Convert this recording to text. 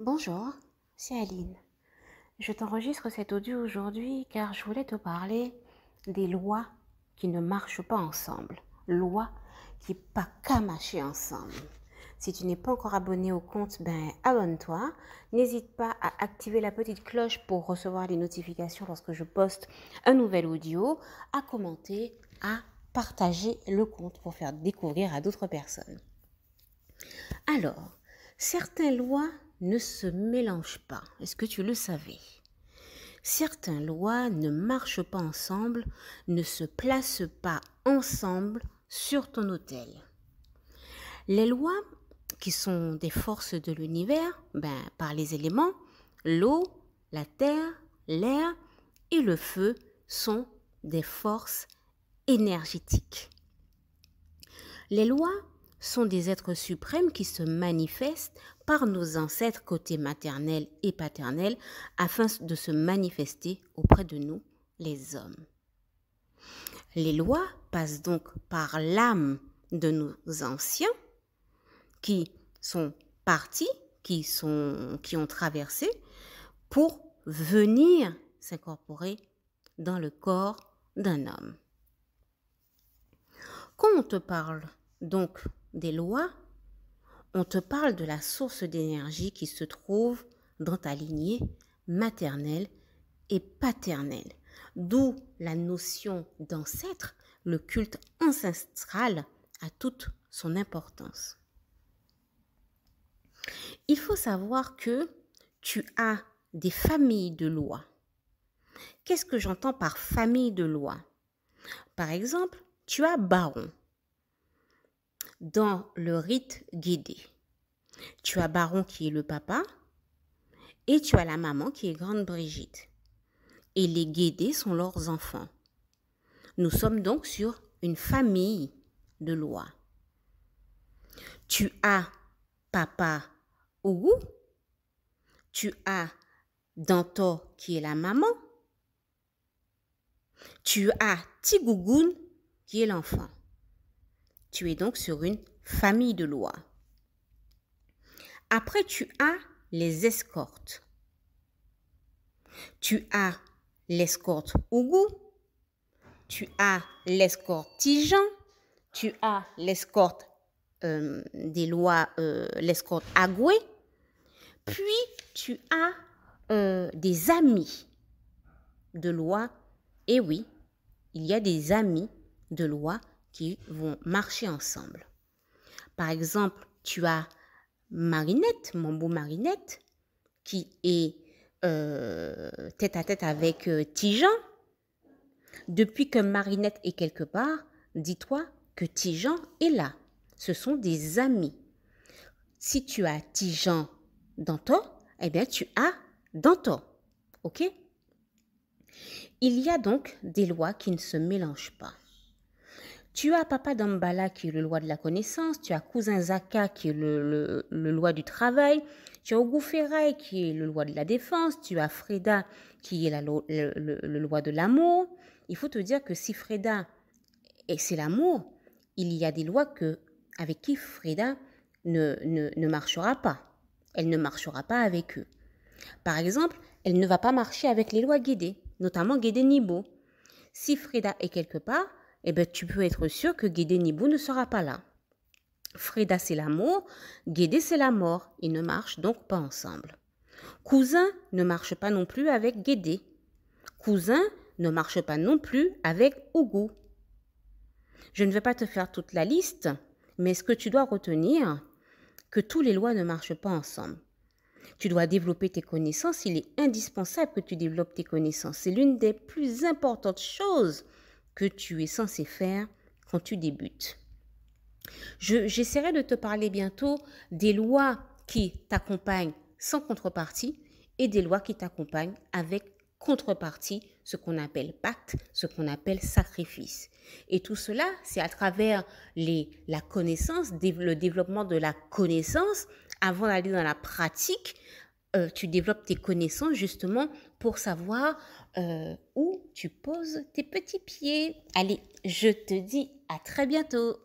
Bonjour, c'est Aline. Je t'enregistre cet audio aujourd'hui car je voulais te parler des lois qui ne marchent pas ensemble. Lois qui ne pas qu'à marcher ensemble. Si tu n'es pas encore abonné au compte, abonne-toi. N'hésite pas à activer la petite cloche pour recevoir les notifications lorsque je poste un nouvel audio, à commenter, à partager le compte pour faire découvrir à d'autres personnes. Alors, certaines lois ne se mélangent pas. Est-ce que tu le savais? Certaines lois ne marchent pas ensemble, ne se placent pas ensemble sur ton autel. Les lois qui sont des forces de l'univers, par les éléments, l'eau, la terre, l'air et le feu sont des forces énergétiques. Les lois sont des êtres suprêmes qui se manifestent par nos ancêtres côté maternel et paternel afin de se manifester auprès de nous, les hommes. Les lois passent donc par l'âme de nos anciens qui sont partis, qui ont traversé pour venir s'incorporer dans le corps d'un homme. Quand on te parle donc des lois, on te parle de la source d'énergie qui se trouve dans ta lignée maternelle et paternelle, d'où la notion d'ancêtre, le culte ancestral a toute son importance. Il faut savoir que tu as des familles de lois. Qu'est-ce que j'entends par famille de lois? Par exemple, tu as Baron. Dans le rite guédé, tu as Baron qui est le papa et tu as la maman qui est Grande Brigitte. Et les guédés sont leurs enfants. Nous sommes donc sur une famille de lois. Tu as papa Ougou, tu as Danto qui est la maman, tu as Tigougoun qui est l'enfant. Tu es donc sur une famille de lois. Après, tu as les escortes. Tu as l'escorte Ougou, tu as l'escorte Tijan, tu as l'escorte des lois, l'escorte Agoué, puis tu as des amis de loi. Et oui, il y a des amis de loi qui vont marcher ensemble. Par exemple, tu as Marinette, mon beau Marinette, qui est tête à tête avec Tijan. Depuis que Marinette est quelque part, dis-toi que Tijan est là. Ce sont des amis. Si tu as Tijan Danto, eh bien tu as Danto. Ok? Il y a donc des lois qui ne se mélangent pas. Tu as Papa Dambala qui est le loi de la connaissance, tu as Cousin Zaka qui est le loi du travail, tu as Ogou Ferraille qui est le loi de la défense, tu as Freda qui est le loi de l'amour. Il faut te dire que si Freda, et c'est l'amour, il y a des lois avec qui Freda ne marchera pas. Elle ne marchera pas avec eux. Par exemple, elle ne va pas marcher avec les lois Guédé, notamment Guédé Nibo. Si Freda est quelque part, eh bien, tu peux être sûr que Guédé Nibou ne sera pas là. Freda, c'est l'amour, Guédé, c'est la mort. Ils ne marchent donc pas ensemble. Cousin ne marche pas non plus avec Guédé. Cousin ne marche pas non plus avec Ougou. Je ne vais pas te faire toute la liste, mais ce que tu dois retenir, que tous les lois ne marchent pas ensemble. Tu dois développer tes connaissances. Il est indispensable que tu développes tes connaissances. C'est l'une des plus importantes choses que tu es censé faire quand tu débutes. J'essaierai de te parler bientôt des lois qui t'accompagnent sans contrepartie et des lois qui t'accompagnent avec contrepartie, ce qu'on appelle pacte, ce qu'on appelle sacrifice. Et tout cela, c'est à travers la connaissance, le développement de la connaissance. Avant d'aller dans la pratique, tu développes tes connaissances justement pour savoir où tu poses tes petits pieds. Allez, je te dis à très bientôt.